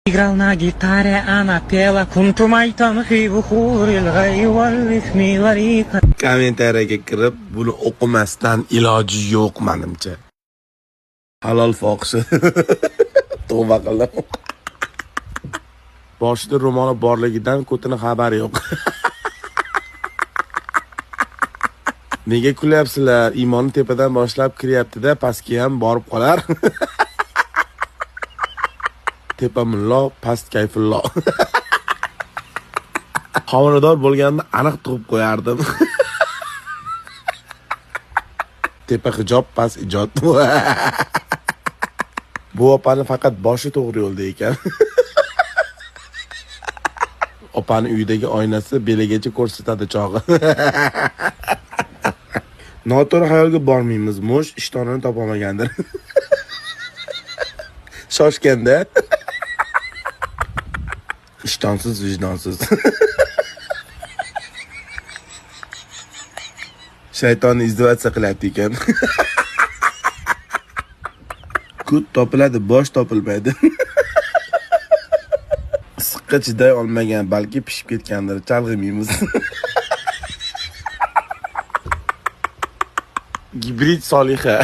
Играл на гитаре, она пела «Кунту майтан хиву хурил гайваллифни ларика». Kommentariyaga kirib, buni o'qimasdan iloji yo'q menimcha. Halol fohishi. Tavba qildim. Boshida ro'moli borligidan ko'tini xabari yo'q. Nega kulyapsizlar? Iymonni tepadan boshlab kiryapti-da, pastga ham borib qolar. Tepa mullo, past kayfullo. Homilador bo'lganimda aniq tug'ib qo'yardim. Tepa hijob, past ijod. Bu opani faqat boshi to'g'ri yo'lda ekan. Opani uyidagi oynasi beligacha ko'rsatadi chog'i. Noto'g'ri xayolga bormaymiz. Mo'sh ishtonini topolmagandir. Shoshganda. Ishtonsiz, vijdonsiz. Shaytonni izdivatsiya qilyapti ekan. Kut topiladi, bosh topilmaydi. Issiqqa chiday olmagan, balki pishib ketgandir, chalg'imaymiz. Gibrid Soliha.